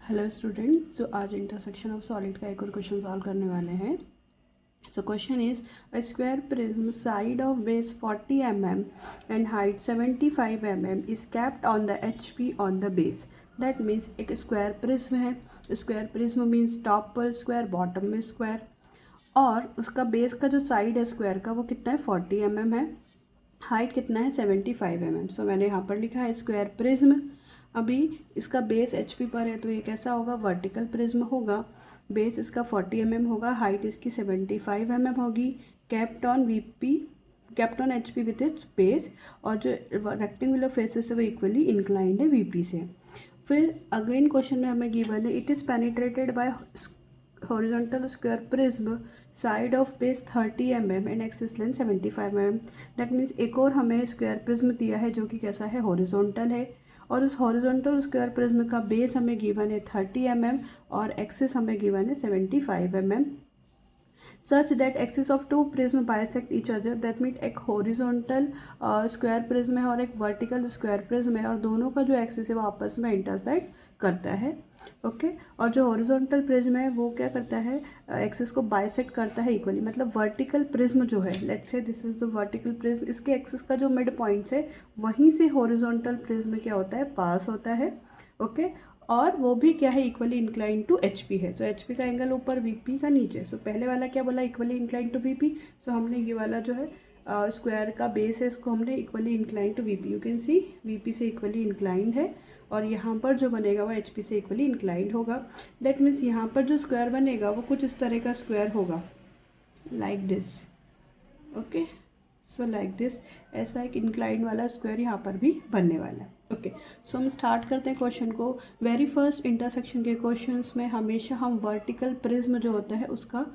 Hello student. सो आज intersection of solid का एक और क्वेश्चन सॉल्व करने वाले हैं। So question is a square prism side of base 40 mm and height 75 mm is capped on the HP on the base. That means एक square prism है। Square prism means top पर square, bottom में square, और उसका base का जो side है square का वो कितना है 40 mm है। हाइट कितना है 75 mm। सो मैंने यहाँ पर लिखा है स्क्वायर प्रिज्म। अभी इसका बेस HP पर है तो ये कैसा होगा, वर्टिकल प्रिज्म होगा। बेस इसका 40 mm होगा, हाइट इसकी 75 mm होगी। Capped on VP, capped on HP with its base, और जो रेक्टेंगुलर फेसेस है वो इक्वली इंक्लाइंड है VP से। फिर अगेन क्वेश्चन में हमें गिवन है it is penetrated by horizontal square prism side of base 30 mm and axis length 75 mm। That means एक और हमें स्क्वायर प्रिज्म दिया है जो कि कैसा है, हॉरिजॉन्टल है, और उस हॉरिजॉन्टल स्क्वायर प्रिज्म का बेस हमें गिवन है 30 mm और एक्सिस हमें गिवन है 75 mm। such that axis of two prism bisect each other। that means एक हॉरिजॉन्टल स्क्वायर प्रिज्म है और एक वर्टिकल स्क्वायर प्रिज्म है, और दोनों का जो एक्सिस है वो आपस में इंटरसेक्ट करता है। ओके और जो हॉरिजॉन्टल प्रिज्म है वो क्या करता है, एक्सिस को बाइसेक्ट करता है इक्वली। मतलब वर्टिकल प्रिज्म जो है, let's say this is the vertical prism, इसके एक्सिस का जो मिड पॉइंट है वहीं से हॉरिजॉन्टल प्रिज्म क्या होता है, पास होता है। ओके और वो भी क्या है, इक्वली इंक्लाइन टू HP है। सो HP का एंगल ऊपर, VP का नीचे। सो पहले वाला क्या बोला, इक्वली इंक्लाइन टू VP। सो हमने ये वाला जो है स्क्वायर का बेस है इसको हमने equally incline to VP, you can see VP से इक्वली इंक्लाइंड है, और यहाँ पर जो बनेगा वो HP से इक्वली इंक्लाइंड होगा। दैट मीन्स यहाँ पर जो स्क्वायर बनेगा वो कुछ इस तरह का स्क्वायर होगा, like this. Okay so like this, ऐसा एक इंक्लाइंड वाला स्क्वायर यहाँ पर भी बनने वाला है। ओके सो हम स्टार्ट करते हैं क्वेश्चन को। वेरी फर्स्ट इंटरसेक्शन के क्वेश्चंस में हमेशा हम वर्टिकल प्रिज्म जो होता है उसका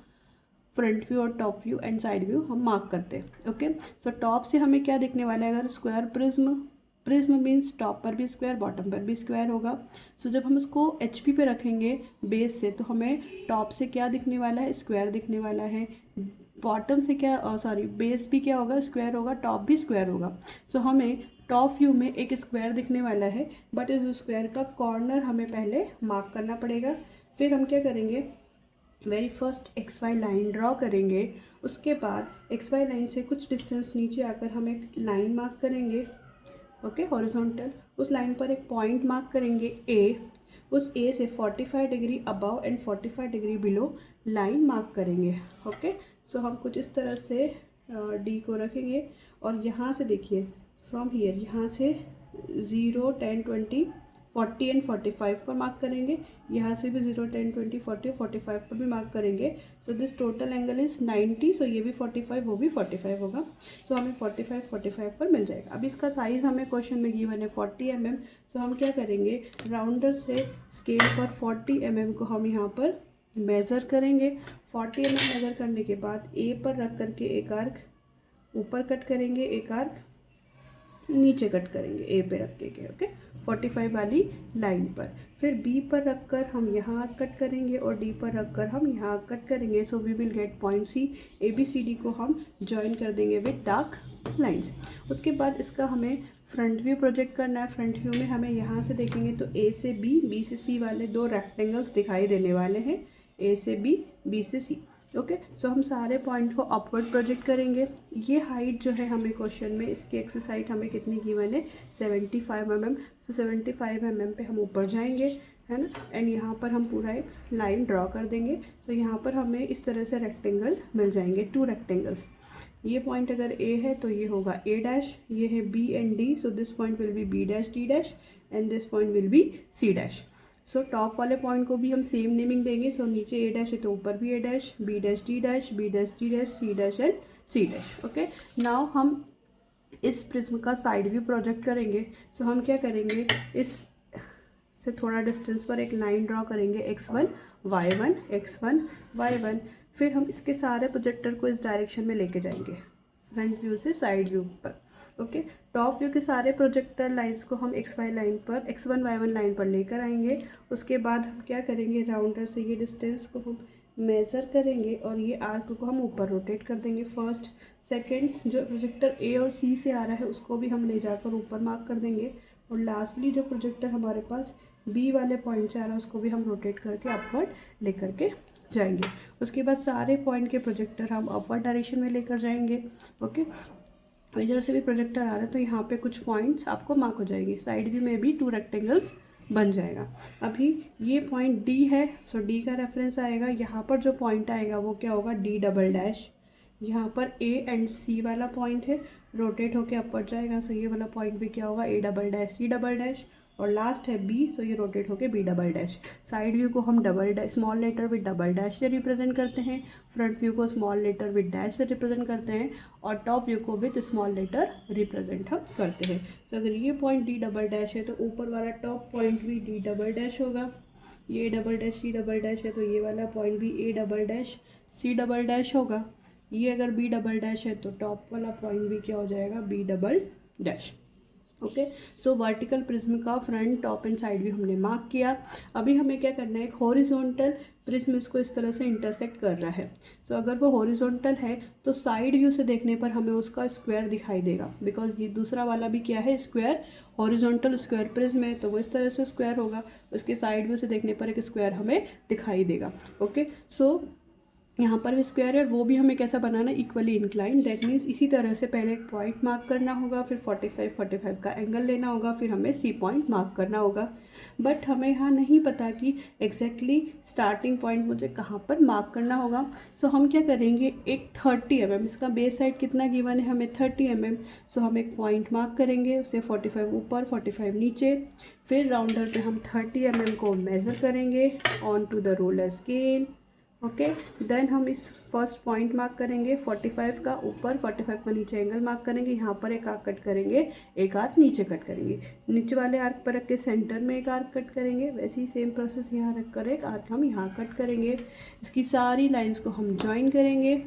फ्रंट व्यू और top view and side view हम मार्क करते हैं। ओके सो टॉप से हमें क्या दिखने वाला है, अगर square prism, prism means top पर भी स्क्वायर बॉटम पर भी स्क्वायर होगा। सो जब हम उसको HP पे रखेंगे बेस से तो हमें टॉप से क्या दिखने वाला है, स्क्वायर दिखने वाला है। बॉटम से क्या, सॉरी बेस भी क्या होगा, स्क्वायर होगा, टॉप भी स्क्वायर होगा। सो हमें टॉप व्यू में एक स्क्वायर दिखने वाला है, बट इस स्क्वायर का कॉर्नर हमें पहले मार्क करना पड़ेगा। फिर हम क्या करेंगे, very first XY line draw करेंगे। उसके बाद XY लाइन से कुछ डिस्टेंस नीचे आकर हम एक लाइन मार्क करेंगे। ओके हॉरिजॉन्टल, उस लाइन पर एक पॉइंट मार्क करेंगे A। उस A से 45 degree above and 45 degree below line mark करेंगे। ओके सो हम कुछ इस तरह से D को रखेंगे, और यहाँ से देखिए फ्रॉम हियर, यहाँ से 0, 10, 20, 40 एंड 45 पर मार्क करेंगे। यहाँ से भी 0, 10, 20, 40 और 45 पर भी मार्क करेंगे। So this total angle is 90। सो ये भी 45, वो भी 45 होगा। सो हमें 45 पर मिल जाएगा। अब इसका साइज़ हमें क्वेश्चन में गिवन है 40 mm। सो हम क्या करेंगे, राउंडर से स्केल पर 40 mm को हम यहाँ पर मेज़र करेंगे। 40 mm मेज़र करने के बाद A पर रख करके एक आर्क ऊपर कट करेंगे, एक आर्क नीचे कट करेंगे A पे रख के। ओके 45 वाली लाइन पर। फिर B पर रखकर हम यहाँ कट करेंगे और D पर रखकर हम यहाँ कट करेंगे। So we will get point C। ABCD को हम ज्वाइन कर देंगे विद डार्क लाइंस। उसके बाद इसका हमें फ्रंट व्यू प्रोजेक्ट करना है। फ्रंट व्यू में हमें यहाँ से देखेंगे तो A से B, B से C वाले दो रेक्टेंगल्स दिखाई देने वाले हैं, A से B, B से C। ओके सो हम सारे पॉइंट को अपवर्ड प्रोजेक्ट करेंगे। ये हाइट जो है हमें क्वेश्चन में, इसकी एक्सिस हाइट हमें कितनी गिवन है 75 mm। तो 75 mm पे हम ऊपर जाएंगे, है ना, एंड यहाँ पर हम पूरा एक लाइन ड्रॉ कर देंगे। सो यहाँ पर हमें इस तरह से रेक्टेंगल मिल जाएंगे, 2 रेक्टेंगल्स। ये पॉइंट अगर A है तो ये होगा A डैश, ये है B and D। So this point will be B dash D dash and this point will be C dash. So top वाले पॉइंट को भी हम सेम नेमिंग देंगे। सो नीचे A डैश है तो ऊपर भी A dash, B dash D dash, B dash D dash, C dash and C dash. Okay now हम इस प्रिज्म का साइड व्यू प्रोजेक्ट करेंगे। सो हम क्या करेंगे, इस से थोड़ा डिस्टेंस पर एक लाइन ड्रॉ करेंगे, x1 y1 x1 y1। फिर हम इसके सारे प्रोजेक्टर को इस डायरेक्शन में लेके जाएंगे, फ्रंट व्यू से साइड व्यू पर। ओके टॉप व्यू के सारे प्रोजेक्टर लाइंस को हम XY लाइन पर, x1 y1 लाइन पर लेकर आएंगे। उसके बाद हम क्या करेंगे, राउंडर से ये डिस्टेंस को हम मेज़र करेंगे और ये आर्क को हम ऊपर रोटेट कर देंगे। फर्स्ट सेकंड जो प्रोजेक्टर A और C से आ रहा है उसको भी हम ले जाकर ऊपर मार्क कर देंगे, और लास्टली जो प्रोजेक्टर हमारे पास बी वाले पॉइंट से आ रहा है उसको भी हम रोटेट करके अपवर्ड लेकर के जाएंगे। उसके बाद सारे पॉइंट के प्रोजेक्टर हम अपवर्ड डायरेक्शन में लेकर जाएंगे। ओके, इधर से भी प्रोजेक्टर आ रहा है तो यहाँ पे कुछ पॉइंट्स आपको मार्क हो जाएंगे। साइड व्यू में भी 2 रेक्टेंगल्स बन जाएगा। अभी ये पॉइंट डी है, सो डी का रेफरेंस आएगा। यहाँ पर जो पॉइंट आएगा वो क्या होगा, डी डबल डैश। यहाँ पर ए एंड सी वाला पॉइंट है, रोटेट होके अपवर्ड जाएगा, सो ये वाला पॉइंट भी क्या होगा, A double dash C double dash. और लास्ट है बी, सो ये रोटेट होके B double dash. Side view को हम double dash small letter with double dash से रिप्रेजेंट करते हैं, फ्रंट व्यू को स्मॉल लेटर विद डैश से रिप्रेजेंट करते हैं, और टॉप व्यू को विद स्मॉल लेटर रिप्रेजेंट हम करते हैं। सो अगर ये पॉइंट डी डबल डैश है तो ऊपर वाला टॉप पॉइंट भी डी डबल डैश होगा। ये double dash C double dash है तो ये वाला पॉइंट भी A double dash C double dash होगा। ये अगर बी डबल डैश है तो टॉप वाला पॉइंट भी क्या हो जाएगा, B double dash. Okay, so vertical prism का front, top and side view हमने मार्क किया। अभी हमें क्या करना है, एक हॉरिजॉन्टल प्रिज्म इसको इस तरह से इंटरसेक्ट कर रहा है। सो अगर वो हॉरिजॉन्टल है तो साइड व्यू से देखने पर हमें उसका स्क्वायर दिखाई देगा, बिकॉज ये दूसरा वाला भी क्या है, स्क्वायर, हॉरिजॉन्टल स्क्वायर प्रिज्म है तो वो इस तरह से स्क्वायर होगा। उसके साइड व्यू से देखने पर एक स्क्वायर हमें दिखाई देगा। ओके, सो यहाँ पर भी स्क्वायर है और वो भी हमें कैसा बनाना है, इक्वली इंक्लाइन। दैट मीन्स इसी तरह से पहले एक पॉइंट मार्क करना होगा, फिर 45 का एंगल लेना होगा, फिर हमें सी पॉइंट मार्क करना होगा। बट हमें यहाँ नहीं पता कि एग्जैक्टली स्टार्टिंग पॉइंट मुझे कहाँ पर मार्क करना होगा। सो हम क्या करेंगे, एक 30 mm, इसका बेस साइड कितना गिवन है हमें, 30 mm। सो हम एक पॉइंट मार्क करेंगे, उसे 45 ऊपर 45 नीचे, फिर राउंडर पे हम 30 mm को मेज़र करेंगे on to the roller scale. Okay, then हम इस फर्स्ट पॉइंट मार्क करेंगे 45 का ऊपर 45 का नीचे एंगल मार्क करेंगे। यहाँ पर एक आर्क कट करेंगे, एक आर्क नीचे कट करेंगे, नीचे वाले आर्क पर रख के सेंटर में एक आर्क कट करेंगे। वैसे ही सेम प्रोसेस यहाँ रख कर एक आर्क हम यहाँ कट करेंगे। इसकी सारी लाइंस को हम ज्वाइन करेंगे।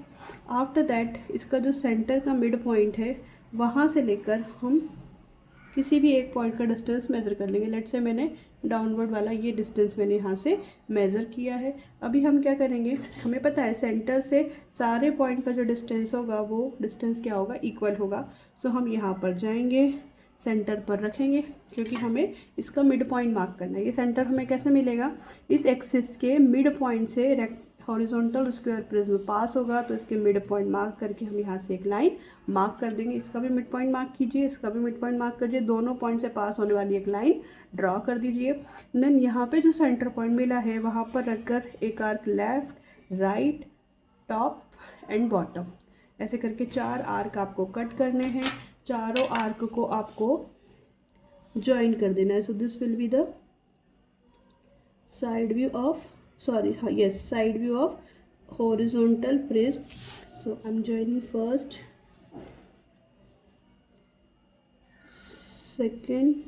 आफ्टर दैट इसका जो सेंटर का मिड पॉइंट है वहाँ से लेकर हम किसी भी एक पॉइंट का डिस्टेंस मेज़र कर लेंगे। लेट से मैंने डाउनवर्ड वाला ये डिस्टेंस मैंने यहाँ से मेज़र किया है। अभी हम क्या करेंगे, हमें पता है सेंटर से सारे पॉइंट का जो डिस्टेंस होगा वो डिस्टेंस क्या होगा, इक्वल होगा। सो हम यहाँ पर जाएंगे, सेंटर पर रखेंगे, क्योंकि हमें इसका मिड पॉइंट मार्क करना है। ये सेंटर हमें कैसे मिलेगा, इस एक्सिस के मिड पॉइंट से हॉरिजॉन्टल स्क्वायर प्रिज्म पास होगा, तो इसके मिड पॉइंट मार्क करके हम यहाँ से एक लाइन मार्क कर देंगे। इसका भी मिड पॉइंट मार्क कीजिए, इसका भी मिड पॉइंट मार्क कीजिए, दोनों पॉइंट से पास होने वाली एक लाइन ड्रॉ कर दीजिए। देन यहाँ पे जो सेंटर पॉइंट मिला है वहाँ पर रखकर एक arc left, right, top and bottom, ऐसे करके 4 आर्क आपको कट करने हैं। चारों आर्क को आपको ज्वाइन कर देना है। सो this will be the side view of side view of horizontal prism. So I'm joining first, second,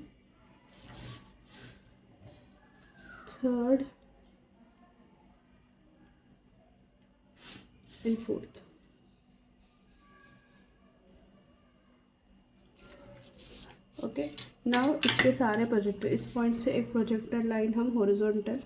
third and fourth. Okay, now इसके सारे प्रोजेक्टर, इस पॉइंट से एक प्रोजेक्टर लाइन हम हॉरिजॉन्टल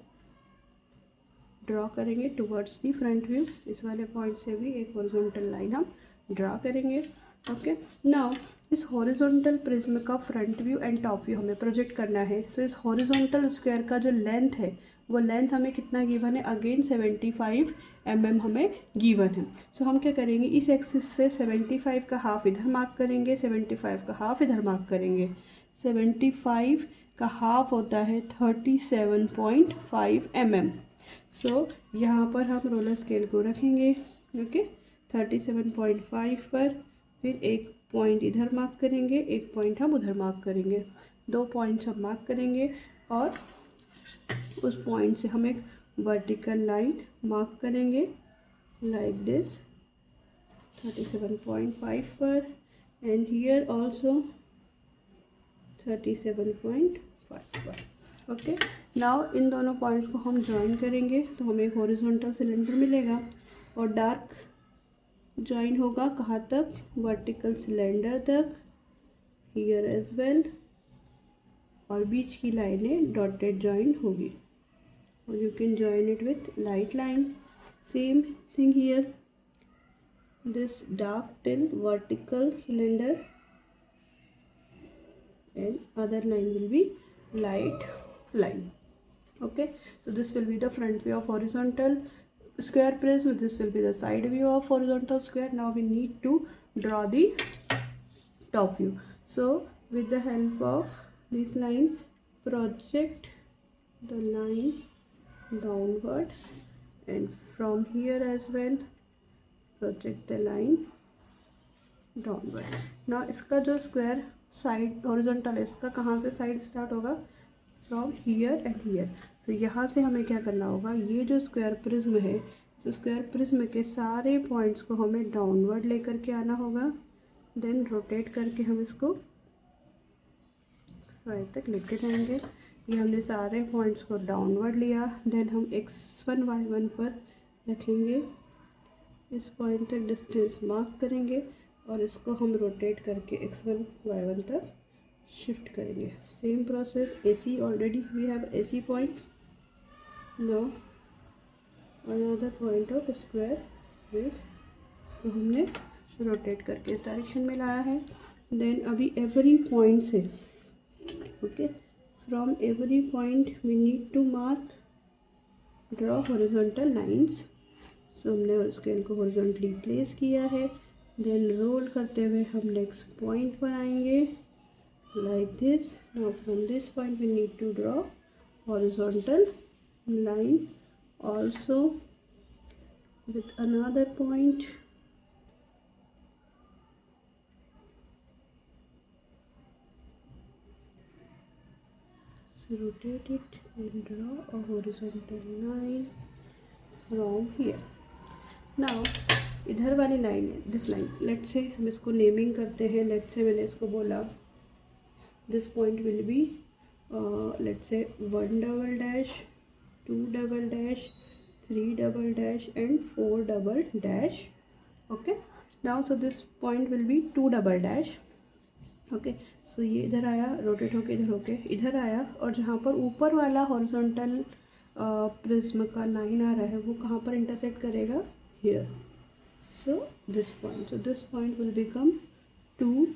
ड्रॉ करेंगे टुवर्ड्स दी फ्रंट व्यू। इस वाले point से भी एक हॉरिजॉन्टल लाइन हम ड्रॉ करेंगे। ओके, नाउ इस हॉरिजॉन्टल प्रिज्म का front view and top view हमें प्रोजेक्ट करना है। सो इस हॉरिजॉन्टल स्क्वायर का जो लेंथ है वो लेंथ हमें कितना गिवन है, अगेन 75 mm हमें गिवन है। सो हम क्या करेंगे, इस एक्सिस से 75 का हाफ इधर मार्क करेंगे, 75 का हाफ इधर मार्क करेंगे। 75 का हाफ होता है 37.5 mm। सो यहाँ पर हम रोलर स्केल को रखेंगे, ओके, 37.5 पर, फिर एक पॉइंट इधर मार्क करेंगे, एक पॉइंट हम उधर मार्क करेंगे, 2 पॉइंट्स हम मार्क करेंगे और उस पॉइंट से हम एक वर्टिकल लाइन मार्क करेंगे लाइक दिस 37.5 पर, एंड हियर ऑल्सो 37.5 पर। ओके, नाउ इन दोनों पॉइंट्स को हम ज्वाइन करेंगे तो हमें एक हॉरिजॉन्टल सिलेंडर मिलेगा और डार्क ज्वाइन होगा कहाँ तक, वर्टिकल सिलेंडर तक, हियर एज वेल, और बीच की लाइनें डॉटेड ज्वाइन होगी और you can join it with light line. Same thing here, this dark till vertical cylinder and other line will be light line. Okay, so this will be the front view of horizontal square prism, this will be the side view of horizontal square. Now we need to draw the top view. So with the help of this line, project the lines downward, and from here as well project the line downward. Now इसका जो square side horizontal है, इसका कहाँ से side start होगा? From here and here. तो यहाँ से हमें क्या करना होगा, ये जो स्क्वायर प्रिज्म है, इस स्क्वायर प्रिज्म के सारे पॉइंट्स को हमें डाउनवर्ड लेकर के आना होगा. देन रोटेट करके हम इसको साइड तक लेके जाएंगे. ये हमने सारे पॉइंट्स को डाउनवर्ड लिया. देन हम x1 y1 पर रखेंगे, इस पॉइंट तक डिस्टेंस मार्क करेंगे और इसको हम रोटेट करके x1 y1 तक शिफ्ट करेंगे. Same process AC, already we have AC point. Now another point of square base, इसको हमने रोटेट करके इस डायरेक्शन में लाया है. देन अभी एवरी पॉइंट से, okay, from every point we need to mark, draw horizontal lines. So हमने स्केल को हॉरिजॉन्टली प्लेस किया है. देन रोल करते हुए हम नेक्स्ट पॉइंट पर आएंगे like this. Now from this point we need to draw horizontal line also with another point. So rotate it and draw a horizontal line from here. Now इधर वाली line है, this line, let's say हम इसको naming करते हैं. Let's say मैंने इसको बोला this point will be let's say 1 double dash, 2 double dash, 3 double dash and 4 double dash. Okay, now so this point will be 2 double dash. Okay, so ये इधर आया, रोटेट होके इधर आया, और जहाँ पर ऊपर वाला हॉरिजॉन्टल प्रिज्म का लाइन आ रहा है वो कहाँ पर इंटरसेक्ट करेगा? here. So this point will become 2.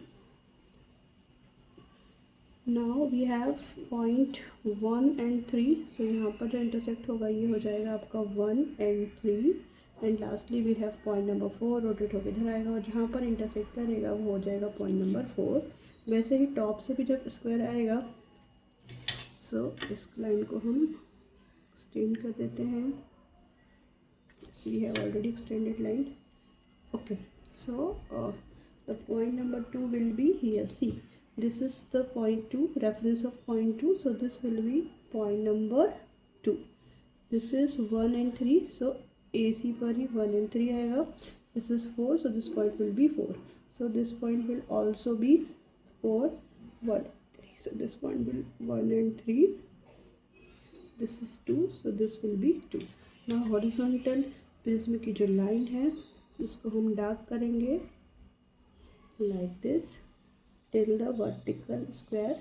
Now we have point 1 and 3. So यहाँ पर जो इंटरसेक्ट होगा ये हो जाएगा आपका 1 and 3. And lastly we have point number 4, rotate होकर इधर आएगा, और जहाँ पर इंटरसेक्ट करेगा वो हो जाएगा पॉइंट नंबर 4. वैसे ही टॉप से भी जब स्क्वायर आएगा, सो इस लाइन को हम एक्सटेंड कर देते हैं. We have already extended line. Okay, so the point number 2 will be here. See, this is the point 2, reference of point 2, so this will be point number 2. this is 1 and 3, so AC पर ही 1 and 3 आएगा. this is 4, so this point will be 4. so this point will also be 4, 1, 3. so this point will 1 and 3. this is 2, so this will be 2. now horizontal prism की जो line है इसको हम dark करेंगे like this till the vertical square.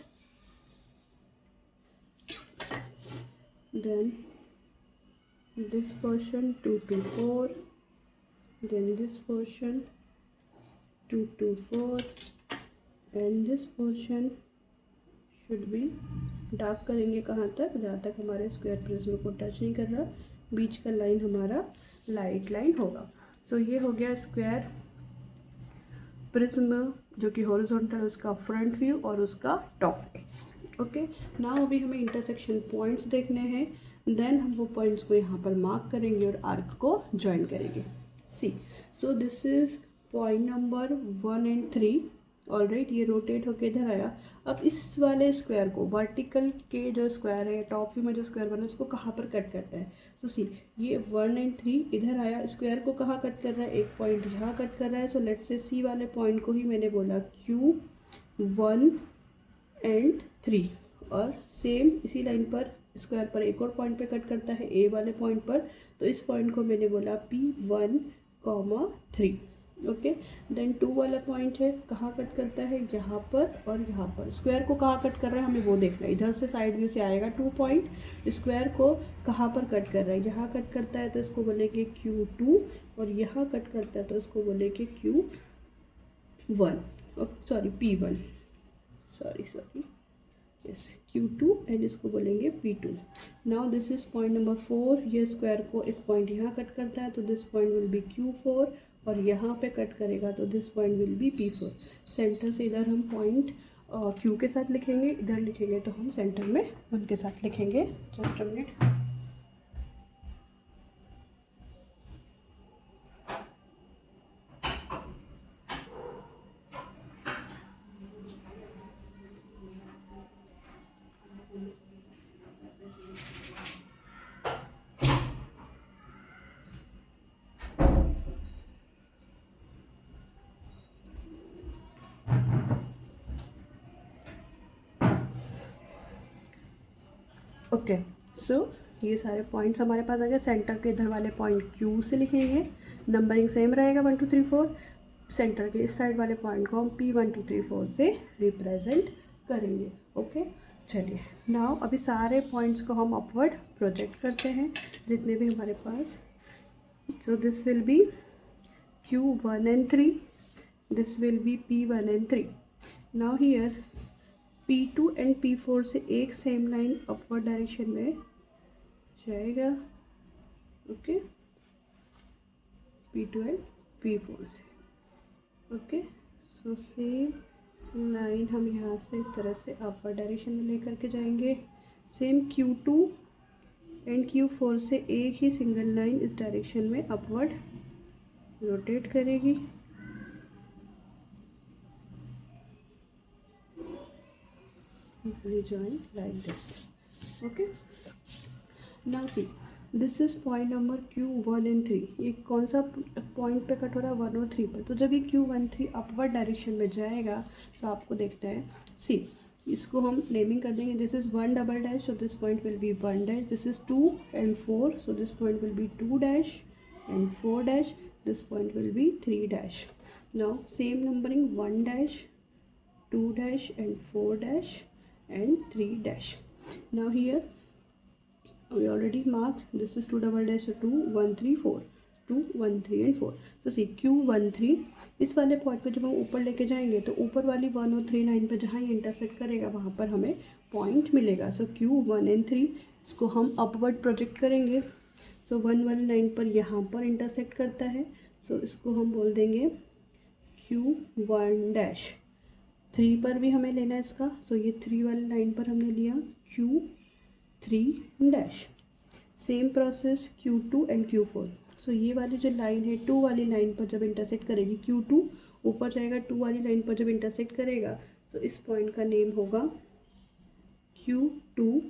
then this portion 2 to 4, then this portion 2 to 4, and this portion should be dark करेंगे कहाँ तक? जहाँ तक हमारे स्क्वायर प्रिज्म को टच नहीं कर रहा. बीच का लाइन हमारा लाइट लाइन होगा. सो ये हो गया स्क्वायर प्रिज्म जो कि हॉरिजॉन्टल, उसका फ्रंट व्यू और उसका टॉप व्यू. ओके, नाउ अभी हमें इंटरसेक्शन पॉइंट्स देखने हैं. देन हम वो पॉइंट्स को यहाँ पर मार्क करेंगे और आर्क को ज्वाइन करेंगे. See, so this is point number 1 and 3. Alright, ये रोटेट होके इधर आया. अब इस वाले स्क्वायर को, वर्टिकल के जो स्क्वायर है, टॉप व्यू में जो स्क्वायर बना, उसको कहाँ पर कट करता है? सो सी, ये 1 and 3 इधर आया, स्क्वायर को कहाँ कट कर रहा है? एक पॉइंट यहाँ कट कर रहा है. सो लेट्स से सी वाले पॉइंट को ही मैंने बोला Q1 and 3. और सेम इसी लाइन पर स्क्वायर पर एक और पॉइंट पे कट करता है, ए वाले पॉइंट पर. तो इस पॉइंट को मैंने बोला P1, 3. ओके, देन 2 वाला पॉइंट है, कहाँ कट करता है? यहाँ पर और यहाँ पर. स्क्वायर को कहाँ कट कर रहा है हमें वो देखना है. इधर से साइड व्यू से आएगा 2 पॉइंट. स्क्वायर को कहाँ पर कट कर रहा है? यहाँ कट करता है तो इसको बोलेंगे Q2, और यहाँ कट करता है तो इसको बोलेंगे Q1, sorry P1, sorry yes Q2 and इसको बोलेंगे P2। Now this is point number 4। ये स्क्वायर को एक पॉइंट यहाँ कट करता है तो this point will be Q4 और यहाँ पे कट करेगा तो this point will be P4। Centre से इधर हम पॉइंट Q के साथ लिखेंगे, इधर लिखेंगे तो हम सेंटर में 1 के साथ लिखेंगे। Just a minute. Okay so ये सारे पॉइंट्स हमारे पास आ गए। सेंटर के इधर वाले पॉइंट Q से लिखेंगे, नंबरिंग सेम रहेगा 1 2 3 4। सेंटर के इस साइड वाले पॉइंट को हम P 1 2 3 4 से रिप्रेजेंट करेंगे। ओके चलिए नाउ अभी सारे पॉइंट्स को हम अपवर्ड प्रोजेक्ट करते हैं जितने भी हमारे पास। So this will be Q1 and 3, this will be P1 and 3। Now here P2 and P4 से एक सेम लाइन अपवर्ड डायरेक्शन में जाएगा। ओके P2 एंड P4 से। ओके सो सेम लाइन हम यहाँ से इस तरह से अपवर्ड डायरेक्शन में लेकर के जाएंगे। सेम Q2 एंड Q4 से एक ही सिंगल लाइन इस डायरेक्शन में अपवर्ड रोटेट करेगी। join like this। okay now see this is point number Q1 and 3। ये कौन सा पॉइंट पे कट हो रहा है 1 और 3 पर। तो जब ये Q1 3 अपवर्ड डायरेक्शन में जाएगा तो आपको देखना है सी इसको हम नेमिंग कर देंगे। This is 1 double dash so this point will be 1 dash. This is 2 and 4 so this point will be 2 dash and 4 dash. This point will be 3 dash. Now same numbering 1 dash 2 dash and 4 dash and 3 dash। now here we already marked this is 2 double dash so 2 1 3 4 2 1 3 and 4। so see Q1 3 इस वाले point पे जब हम ऊपर लेके जाएंगे तो ऊपर वाली 1 और 3 लाइन पे जहाँ ये इंटरसेक्ट करेगा वहाँ पर हमें पॉइंट मिलेगा। सो Q1 and 3 इसको हम अपवर्ड प्रोजेक्ट करेंगे। सो 1 वाली लाइन पर यहाँ पर इंटरसेक्ट करता है सो इसको हम बोल देंगे Q1 डैश। 3 पर भी हमें लेना है इसका। सो ये 3 वाली लाइन पर हमने लिया Q3 dash. Same process Q2 and Q4। सो ये वाली जो लाइन है 2 वाली लाइन पर जब इंटरसेक्ट करेगी Q2 ऊपर जाएगा 2 वाली लाइन पर जब इंटरसेक्ट करेगा सो इस पॉइंट का नेम होगा Q2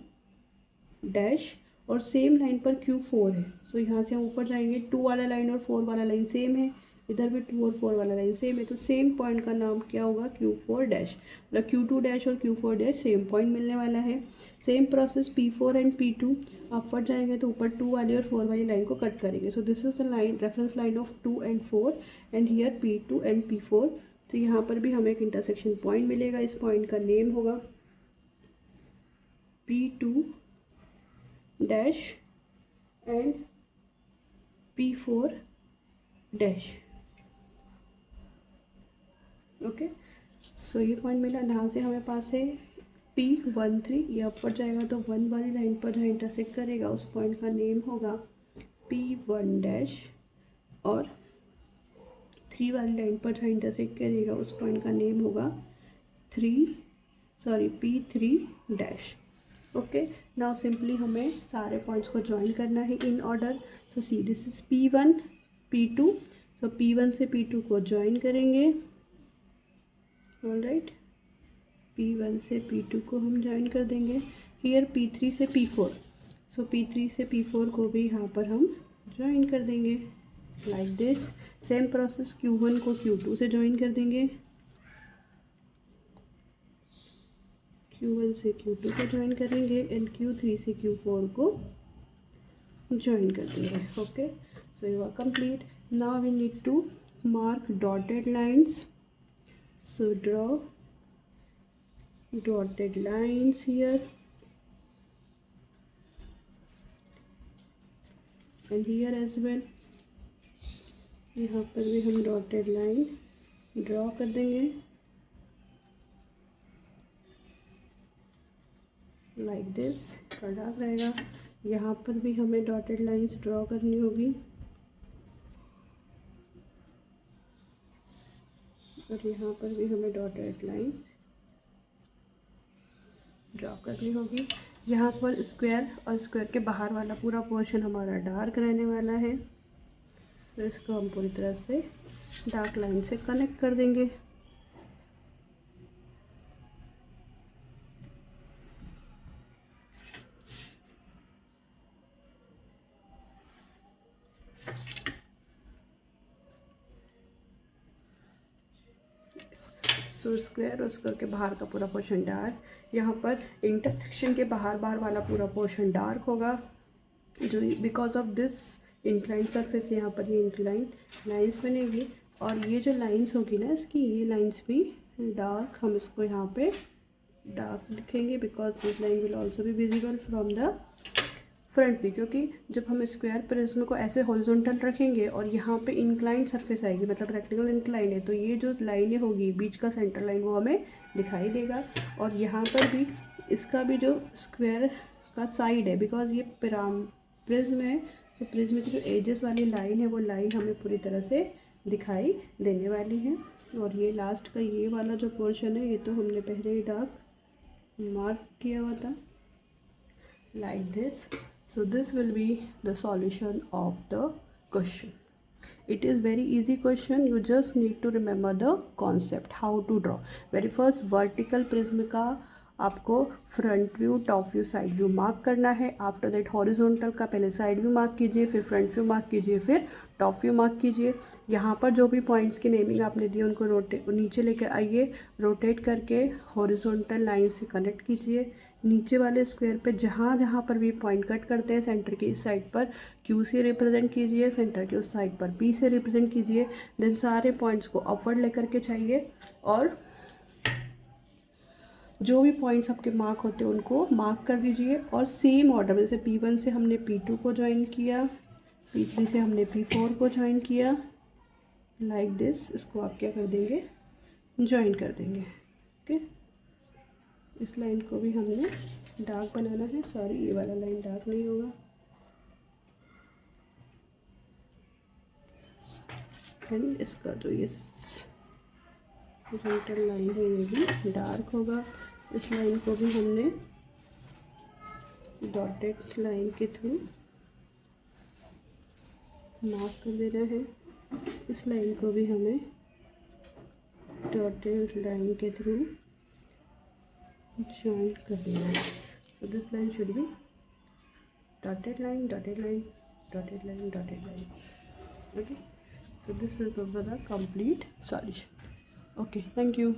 डैश। और सेम लाइन पर Q4 है। सो यहाँ से हम ऊपर जाएंगे 2 वाला लाइन और 4 वाला लाइन सेम है, इधर भी 2 और 4 वाला लाइन सेम है तो सेम पॉइंट का नाम क्या होगा Q4 डैश। मतलब Q2 डैश और Q4 डैश सेम पॉइंट मिलने वाला है। Same process P4 and P2 upward जाएंगे तो ऊपर 2 वाली और 4 वाली लाइन को कट करेंगे। सो this is the line reference line of 2 and 4 and here P2 and P4। तो यहाँ पर भी हमें एक इंटरसेक्शन पॉइंट मिलेगा। इस पॉइंट का नेम होगा P2 dash and P4 dash. Okay सो ये पॉइंट मिला। यहाँ से हमें पास है P13 ये ऊपर जाएगा तो 1 वाली लाइन पर जहाँ इंटरसेक्ट करेगा उस पॉइंट का नेम होगा P1 डैश और 3 वाली लाइन पर जहाँ इंटरसेक्ट करेगा उस पॉइंट का नेम होगा P3 dash. Okay now simply हमें सारे पॉइंट्स को ज्वाइन करना है in order. So see this is P1 P2 so P1 से P2 को ज्वाइन करेंगे। ऑलराइट P1 से P2 को हम ज्वाइन कर देंगे। हियर P3 से P4 सो P3 से P4 को भी यहाँ पर हम ज्वाइन कर देंगे like this. Same process Q1 को Q2 से ज्वाइन कर देंगे, Q1 से Q2 को ज्वाइन करेंगे एंड Q3 से Q4 को ज्वाइन कर देंगे। Okay so you are complete. Now we need to mark dotted lines. So draw dotted lines here and here as well। यहाँ पर भी हम dotted line ड्रॉ कर देंगे। लाइक दिस डार्क रहेगा। यहाँ पर भी हमें डॉटेड लाइंस ड्रॉ करनी होगी और यहाँ पर भी हमें डॉटेड लाइंस ड्रॉ करनी होगी। यहाँ पर स्क्वायर और स्क्वायर के बाहर वाला पूरा पोर्शन हमारा डार्क रहने वाला है, तो इसको हम पूरी तरह से डार्क लाइन से कनेक्ट कर देंगे। सो स्क्वायर और स्क्वायर के बाहर का पूरा पोर्शन डार्क, यहाँ पर इंटरसेक्शन के बाहर वाला पूरा पोर्शन डार्क होगा, जो because of this incline surface यहाँ पर ये इंक्लाइन लाइंस बनेगी और ये जो लाइंस होगी ना इसकी, ये लाइंस भी डार्क, हम इसको यहाँ पे डार्क लिखेंगे because this line will also भी विजिबल फ्रॉम द फ्रंट भी, क्योंकि जब हम स्क्वायर प्रिज्म को ऐसे हॉरिजॉन्टल रखेंगे और यहाँ पे इंक्लाइन सरफेस आएगी, मतलब रेक्टेंगल इंक्लाइन है, तो ये जो लाइनें होगी बीच का सेंटर लाइन वो हमें दिखाई देगा। और यहाँ पर भी इसका भी जो स्क्वायर का साइड है, बिकॉज ये प्रिज्म है, तो प्रिज्म की जो एजेस वाली लाइन है वो लाइन हमें पूरी तरह से दिखाई देने वाली है। और ये लास्ट का ये वाला जो पोर्शन है, ये तो हमने पहले ही डार्क मार्क किया हुआ था, like this. So this will be the solution of the question. It is very easy question, you just need to remember the concept how to draw. very first vertical prism का आपको front view, top view, side view mark करना है। After that horizontal का पहले side view mark कीजिए, फिर front view mark कीजिए, फिर टॉप व्यू मार्क कीजिए। यहाँ पर जो भी पॉइंट्स की नेमिंग आपने दी उनको नीचे लेकर आइए, रोटेट करके हॉरिजॉन्टल लाइन से कनेक्ट कीजिए। नीचे वाले स्क्वायर पे जहाँ जहाँ पर भी पॉइंट कट करते हैं सेंटर की इस साइड पर Q से रिप्रेजेंट कीजिए, सेंटर की उस साइड पर P से रिप्रेजेंट कीजिए। देन सारे पॉइंट्स को अपवर्ड लेकर के चाहिए और जो भी पॉइंट्स आपके मार्क होते हैं उनको मार्क कर दीजिए। और सेम ऑर्डर में, जैसे P1 से हमने P2 को ज्वाइन किया, P3 से हमने P4 को ज्वाइन किया, लाइक दिस। इसको आप क्या कर देंगे, ज्वाइन कर देंगे। ओके, इस लाइन को भी हमने डार्क बनाना है, सॉरी ये वाला लाइन डार्क नहीं होगा। एंड इसका जो ये हॉरिजॉन्टल लाइन है ये भी डार्क होगा। इस लाइन को भी हमने डॉटेड लाइन के थ्रू मार्क कर देना है। इस लाइन को भी हमें डॉटेड लाइन के थ्रू ज्वाइन कर देना है। So this line should be dotted line, dotted line, dotted line, dotted line. Okay, so this is the complete solution. Okay, thank you.